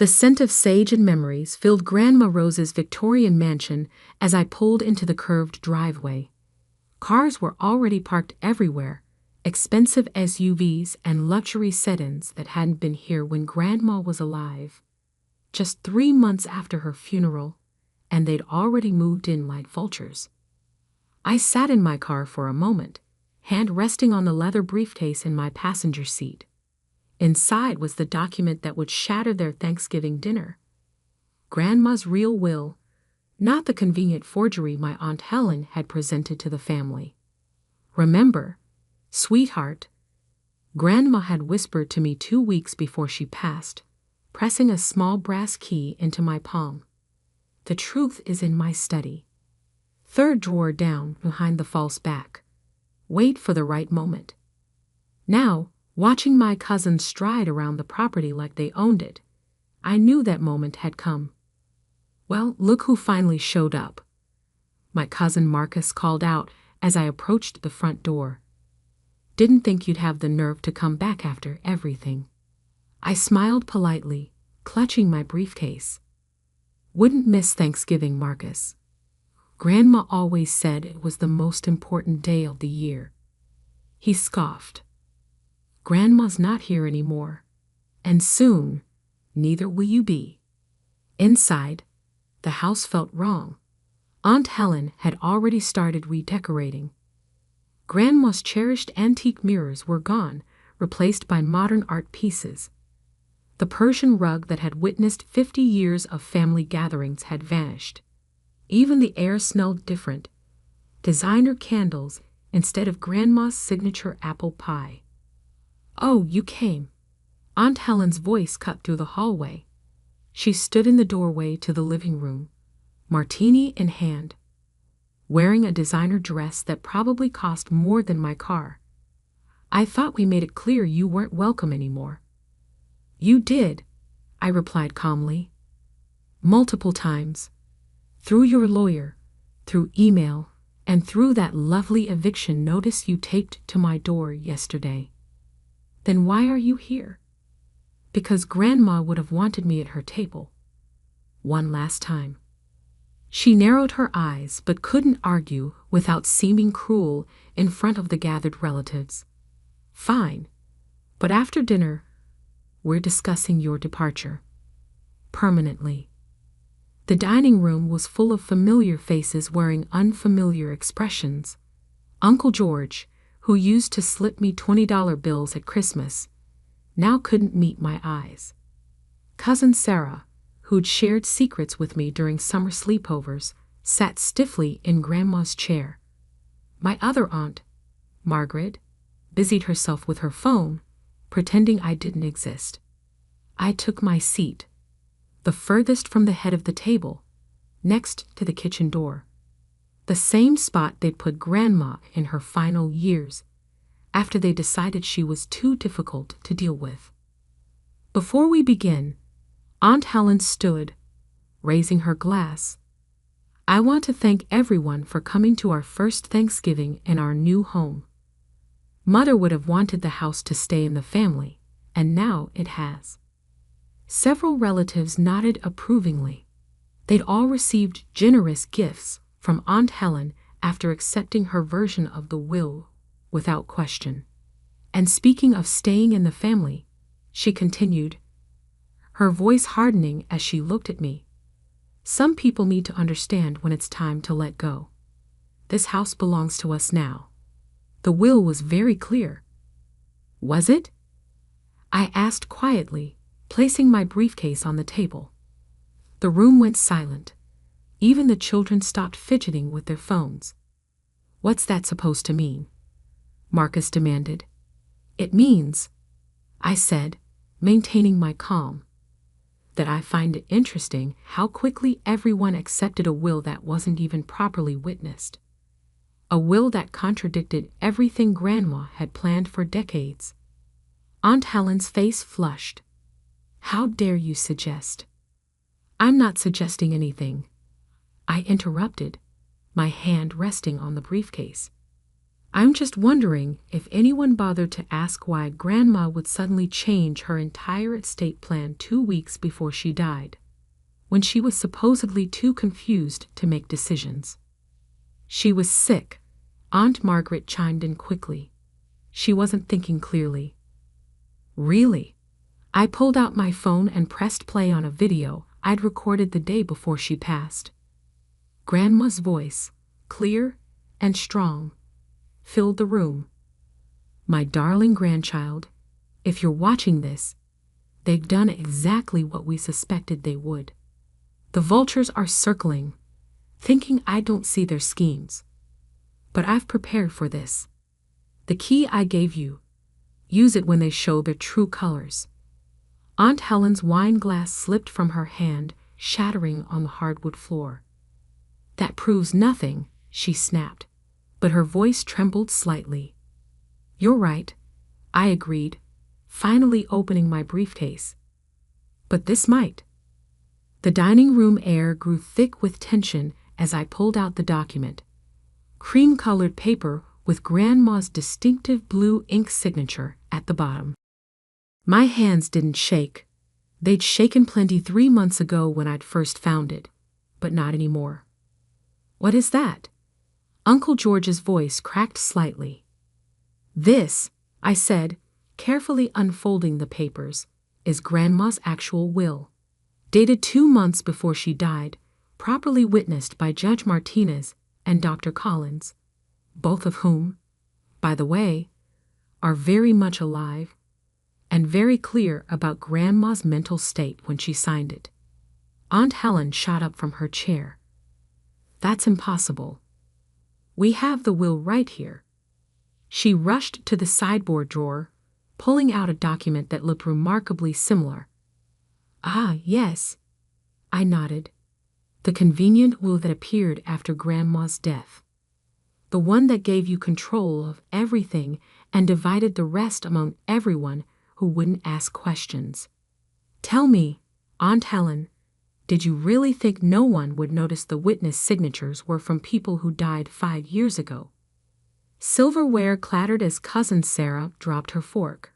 The scent of sage and memories filled Grandma Rose's Victorian mansion as I pulled into the curved driveway. Cars were already parked everywhere, expensive SUVs and luxury sedans that hadn't been here when Grandma was alive. Just 3 months after her funeral, and they'd already moved in like vultures. I sat in my car for a moment, hand resting on the leather briefcase in my passenger seat. Inside was the document that would shatter their Thanksgiving dinner. Grandma's real will, not the convenient forgery my Aunt Helen had presented to the family. Remember, sweetheart, Grandma had whispered to me 2 weeks before she passed, pressing a small brass key into my palm. The truth is in my study. 3rd drawer down behind the false back. Wait for the right moment. Now, watching my cousins stride around the property like they owned it, I knew that moment had come. Well, look who finally showed up. My cousin Marcus called out as I approached the front door. Didn't think you'd have the nerve to come back after everything. I smiled politely, clutching my briefcase. Wouldn't miss Thanksgiving, Marcus. Grandma always said it was the most important day of the year. He scoffed. Grandma's not here anymore, and soon, neither will you be. Inside, the house felt wrong. Aunt Helen had already started redecorating. Grandma's cherished antique mirrors were gone, replaced by modern art pieces. The Persian rug that had witnessed 50 years of family gatherings had vanished. Even the air smelled different. Designer candles instead of Grandma's signature apple pie. Oh, you came. Aunt Helen's voice cut through the hallway. She stood in the doorway to the living room, martini in hand, wearing a designer dress that probably cost more than my car. I thought we made it clear you weren't welcome anymore. You did, I replied calmly. Multiple times. Through your lawyer, through email, and through that lovely eviction notice you taped to my door yesterday. Then why are you here? Because Grandma would have wanted me at her table. One last time. She narrowed her eyes but couldn't argue without seeming cruel in front of the gathered relatives. Fine, but after dinner, we're discussing your departure. Permanently. The dining room was full of familiar faces wearing unfamiliar expressions. Uncle George, who used to slip me $20 bills at Christmas, now couldn't meet my eyes. Cousin Sarah, who'd shared secrets with me during summer sleepovers, sat stiffly in Grandma's chair. My other aunt, Margaret, busied herself with her phone, pretending I didn't exist. I took my seat, the furthest from the head of the table, next to the kitchen door. The same spot they'd put Grandma in her final years, after they decided she was too difficult to deal with. Before we begin, Aunt Helen stood, raising her glass. I want to thank everyone for coming to our first Thanksgiving in our new home. Mother would have wanted the house to stay in the family, and now it has. Several relatives nodded approvingly. They'd all received generous gifts from Aunt Helen after accepting her version of the will without question. And speaking of staying in the family, she continued, her voice hardening as she looked at me. Some people need to understand when it's time to let go. This house belongs to us now. The will was very clear. Was it? I asked quietly, placing my briefcase on the table. The room went silent. Even the children stopped fidgeting with their phones. What's that supposed to mean? Marcus demanded. It means, I said, maintaining my calm, that I find it interesting how quickly everyone accepted a will that wasn't even properly witnessed. A will that contradicted everything Grandma had planned for decades. Aunt Helen's face flushed. How dare you suggest? I'm not suggesting anything. I interrupted, my hand resting on the briefcase. I'm just wondering if anyone bothered to ask why Grandma would suddenly change her entire estate plan 2 weeks before she died, when she was supposedly too confused to make decisions. She was sick, Aunt Margaret chimed in quickly. She wasn't thinking clearly. Really? I pulled out my phone and pressed play on a video I'd recorded the day before she passed. Grandma's voice, clear and strong, filled the room. My darling grandchild, if you're watching this, they've done exactly what we suspected they would. The vultures are circling, thinking I don't see their schemes. But I've prepared for this. The key I gave you, use it when they show their true colors. Aunt Helen's wine glass slipped from her hand, shattering on the hardwood floor. That proves nothing, she snapped, but her voice trembled slightly. You're right, I agreed, finally opening my briefcase. But this might. The dining room air grew thick with tension as I pulled out the document. Cream-colored paper with Grandma's distinctive blue ink signature at the bottom. My hands didn't shake. They'd shaken plenty 3 months ago when I'd first found it, but not anymore. What is that? Uncle George's voice cracked slightly. This, I said, carefully unfolding the papers, is Grandma's actual will. Dated 2 months before she died, properly witnessed by Judge Martinez and Dr. Collins, both of whom, by the way, are very much alive and very clear about Grandma's mental state when she signed it. Aunt Helen shot up from her chair. That's impossible. We have the will right here. She rushed to the sideboard drawer, pulling out a document that looked remarkably similar. Ah, yes. I nodded. The convenient will that appeared after Grandma's death. The one that gave you control of everything and divided the rest among everyone who wouldn't ask questions. Tell me, Aunt Helen, did you really think no one would notice the witness signatures were from people who died 5 years ago? Silverware clattered as Cousin Sarah dropped her fork.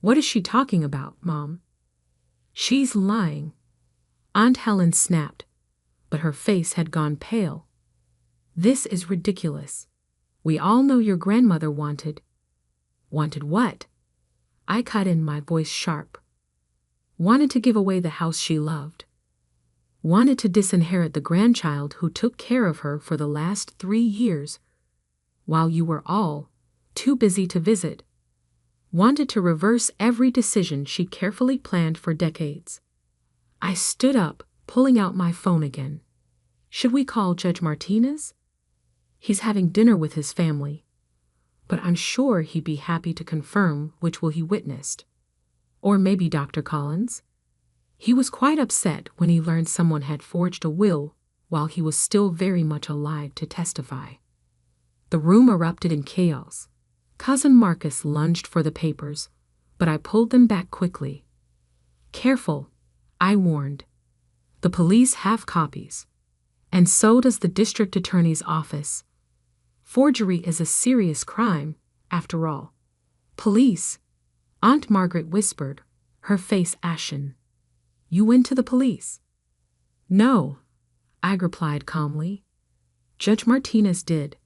What is she talking about, Mom? She's lying. Aunt Helen snapped, but her face had gone pale. This is ridiculous. We all know your grandmother wanted. Wanted what? I cut in, my voice sharp. Wanted to give away the house she loved. Wanted to disinherit the grandchild who took care of her for the last 3 years, while you were all too busy to visit. Wanted to reverse every decision she carefully planned for decades. I stood up, pulling out my phone again. Should we call Judge Martinez? He's having dinner with his family, but I'm sure he'd be happy to confirm which will he witnessed. Or maybe Dr. Collins. He was quite upset when he learned someone had forged a will while he was still very much alive to testify. The room erupted in chaos. Cousin Marcus lunged for the papers, but I pulled them back quickly. Careful, I warned. The police have copies, and so does the district attorney's office. Forgery is a serious crime, after all. Police, Aunt Margaret whispered, her face ashen. You went to the police? No, I replied calmly. Judge Martinez did.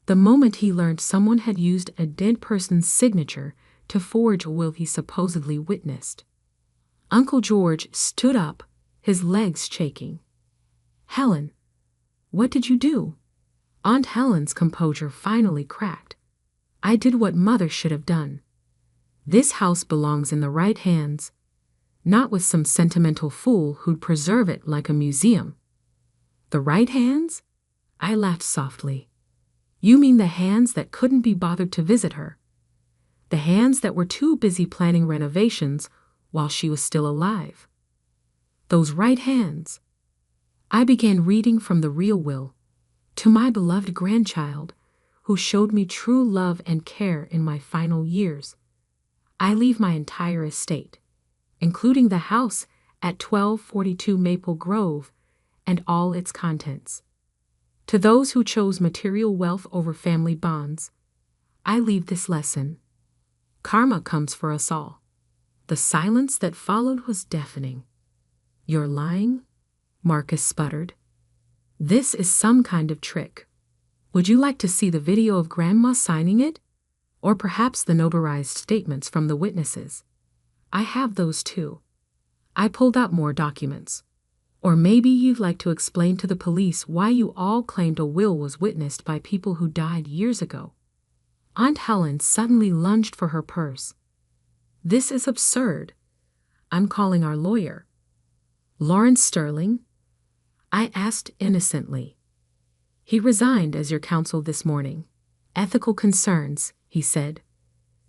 The moment he learned someone had used a dead person's signature to forge a will he supposedly witnessed. Uncle George stood up, his legs shaking. Helen, what did you do? Aunt Helen's composure finally cracked. I did what Mother should have done. This house belongs in the right hands, not with some sentimental fool who'd preserve it like a museum. The right hands? I laughed softly. You mean the hands that couldn't be bothered to visit her? The hands that were too busy planning renovations while she was still alive? Those right hands. I began reading from the real will. To my beloved grandchild, who showed me true love and care in my final years. I leave my entire estate, including the house at 1242 Maple Grove and all its contents. To those who chose material wealth over family bonds, I leave this lesson. Karma comes for us all. The silence that followed was deafening. You're lying? Marcus sputtered. This is some kind of trick. Would you like to see the video of Grandma signing it? Or perhaps the notarized statements from the witnesses? I have those too. I pulled out more documents. Or maybe you'd like to explain to the police why you all claimed a will was witnessed by people who died years ago. Aunt Helen suddenly lunged for her purse. This is absurd. I'm calling our lawyer. Lawrence Sterling? I asked innocently. He resigned as your counsel this morning. Ethical concerns, he said.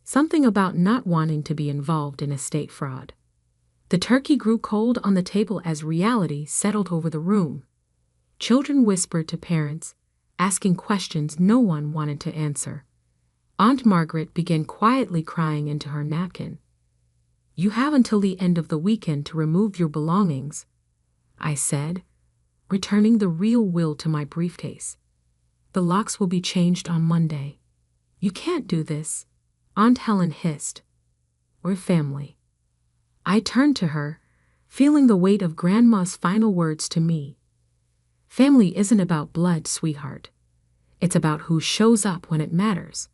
Something about not wanting to be involved in estate fraud. The turkey grew cold on the table as reality settled over the room. Children whispered to parents, asking questions no one wanted to answer. Aunt Margaret began quietly crying into her napkin. You have until the end of the weekend to remove your belongings, I said, returning the real will to my briefcase. The locks will be changed on Monday. You can't do this, Aunt Helen hissed. We're family. I turned to her, feeling the weight of Grandma's final words to me. Family isn't about blood, sweetheart. It's about who shows up when it matters.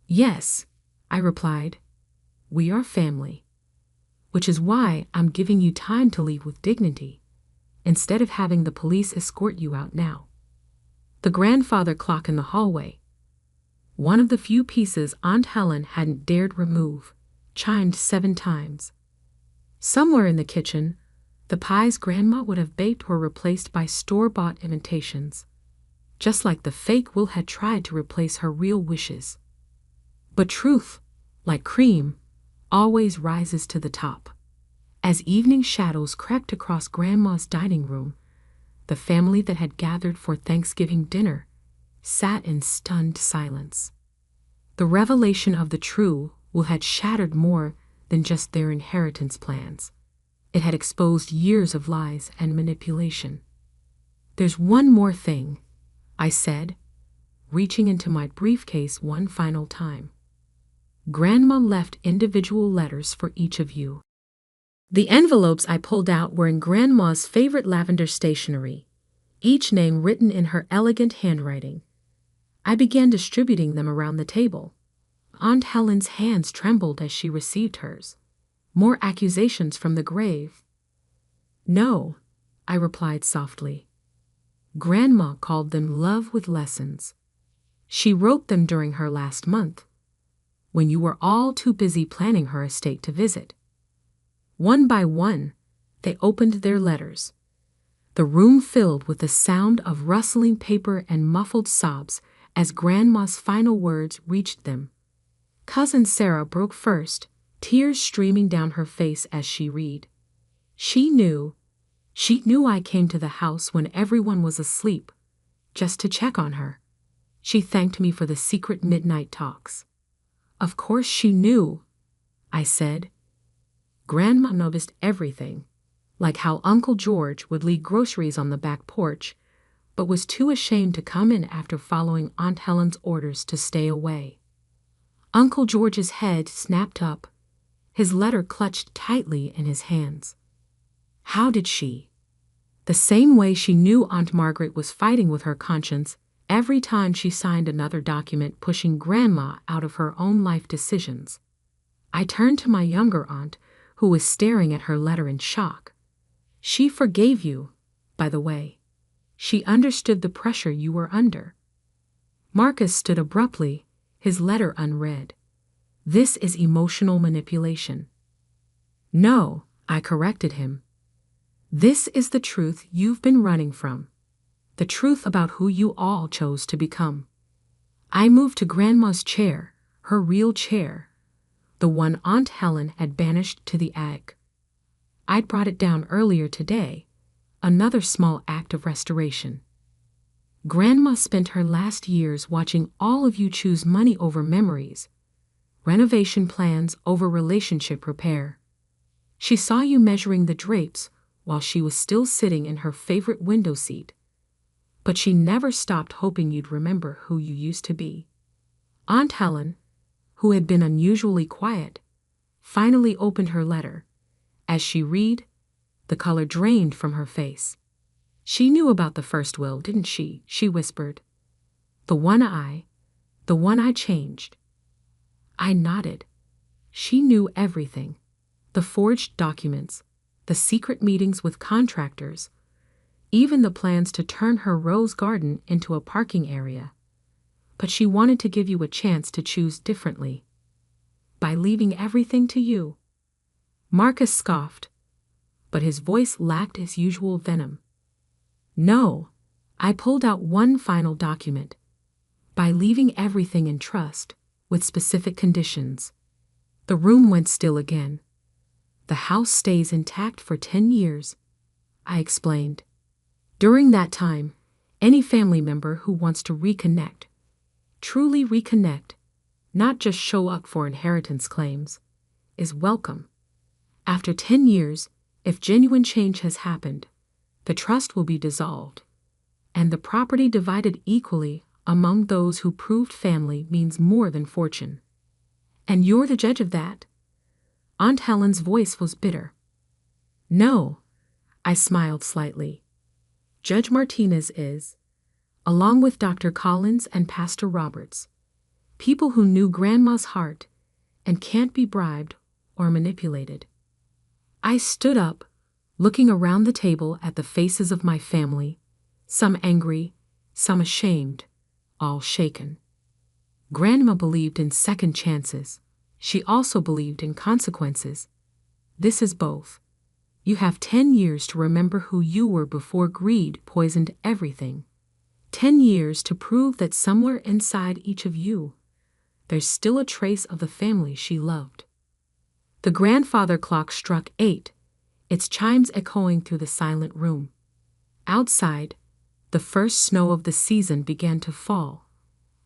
Yes, I replied. We are family. Which is why I'm giving you time to leave with dignity, instead of having the police escort you out now. The grandfather clock in the hallway, one of the few pieces Aunt Helen hadn't dared remove, chimed 7 times. Somewhere in the kitchen, the pies Grandma would have baked were replaced by store-bought imitations, just like the fake Will had tried to replace her real wishes. But truth, like cream, always rises to the top. As evening shadows crept across Grandma's dining room, the family that had gathered for Thanksgiving dinner sat in stunned silence. The revelation of the true Will had shattered more than just their inheritance plans. It had exposed years of lies and manipulation. There's one more thing, I said, reaching into my briefcase one final time. Grandma left individual letters for each of you. The envelopes I pulled out were in Grandma's favorite lavender stationery, each name written in her elegant handwriting. I began distributing them around the table. Aunt Helen's hands trembled as she received hers. More accusations from the grave. No, I replied softly. Grandma called them love with lessons. She wrote them during her last month, when you were all too busy planning her estate to visit. One by one, they opened their letters. The room filled with the sound of rustling paper and muffled sobs as Grandma's final words reached them. Cousin Sarah broke first, tears streaming down her face as she read. She knew I came to the house when everyone was asleep, just to check on her. She thanked me for the secret midnight talks. Of course she knew, I said. Grandma noticed everything, like how Uncle George would leave groceries on the back porch, but was too ashamed to come in after following Aunt Helen's orders to stay away. Uncle George's head snapped up, his letter clutched tightly in his hands. How did she? The same way she knew Aunt Margaret was fighting with her conscience every time she signed another document pushing Grandma out of her own life decisions. I turned to my younger aunt, who was staring at her letter in shock. She forgave you, by the way. She understood the pressure you were under. Marcus stood abruptly, his letter unread. This is emotional manipulation. No, I corrected him. This is the truth you've been running from. The truth about who you all chose to become. I moved to Grandma's chair, her real chair, the one Aunt Helen had banished to the attic. I'd brought it down earlier today, another small act of restoration. Grandma spent her last years watching all of you choose money over memories, renovation plans over relationship repair. She saw you measuring the drapes while she was still sitting in her favorite window seat. but she never stopped hoping you'd remember who you used to be. Aunt Helen, who had been unusually quiet, finally opened her letter. As she read, the color drained from her face. "She knew about the first will, didn't she?" she whispered. The one I changed." I nodded. She knew everything. The forged documents, the secret meetings with contractors, even the plans to turn her rose garden into a parking area. But she wanted to give you a chance to choose differently. By leaving everything to you. Marcus scoffed, but his voice lacked his usual venom. "No," I pulled out one final document. "By leaving everything in trust, with specific conditions." The room went still again. "The house stays intact for 10 years, I explained. "During that time, any family member who wants to reconnect, truly reconnect, not just show up for inheritance claims, is welcome. After 10 years, if genuine change has happened, the trust will be dissolved, and the property divided equally among those who proved family means more than fortune. And you're the judge of that?" Aunt Helen's voice was bitter. "No," I smiled slightly. "Judge Martinez is, along with Dr. Collins and Pastor Roberts, people who knew Grandma's heart and can't be bribed or manipulated." I stood up, looking around the table at the faces of my family, some angry, some ashamed, all shaken. Grandma believed in second chances. She also believed in consequences. This is both. You have 10 years to remember who you were before greed poisoned everything. 10 years to prove that somewhere inside each of you, there's still a trace of the family she loved. The grandfather clock struck 8, its chimes echoing through the silent room. Outside, the first snow of the season began to fall,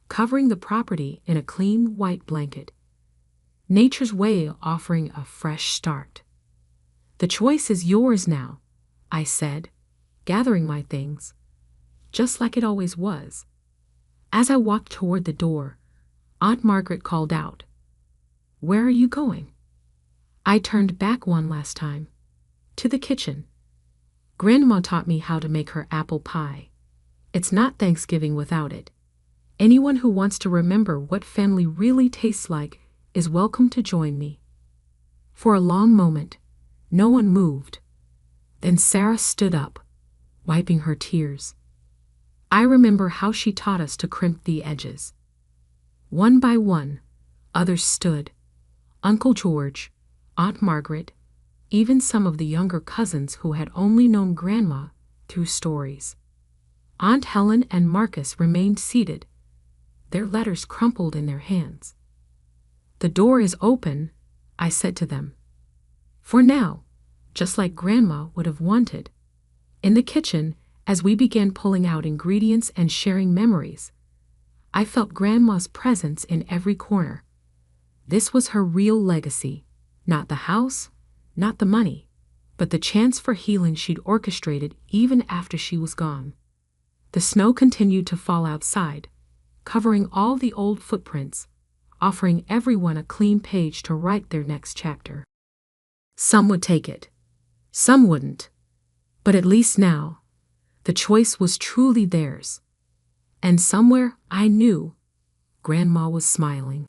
covering the property in a clean white blanket. Nature's way offering a fresh start. "The choice is yours now," I said, gathering my things, just like it always was. As I walked toward the door, Aunt Margaret called out, "Where are you going?" I turned back one last time. "To the kitchen. Grandma taught me how to make her apple pie. It's not Thanksgiving without it. Anyone who wants to remember what family really tastes like is welcome to join me." For a long moment, no one moved. Then Sarah stood up, wiping her tears. I remember how she taught us to crimp the edges. One by one, others stood. Uncle George, Aunt Margaret, even some of the younger cousins who had only known Grandma through stories. Aunt Helen and Marcus remained seated, their letters crumpled in their hands. "The door is open," I said to them. "For now, just like Grandma would have wanted." In the kitchen, as we began pulling out ingredients and sharing memories, I felt Grandma's presence in every corner. This was her real legacy, not the house, not the money, but the chance for healing she'd orchestrated even after she was gone. The snow continued to fall outside, covering all the old footprints, offering everyone a clean page to write their next chapter. Some would take it, some wouldn't, but at least now, the choice was truly theirs. And somewhere I knew Grandma was smiling.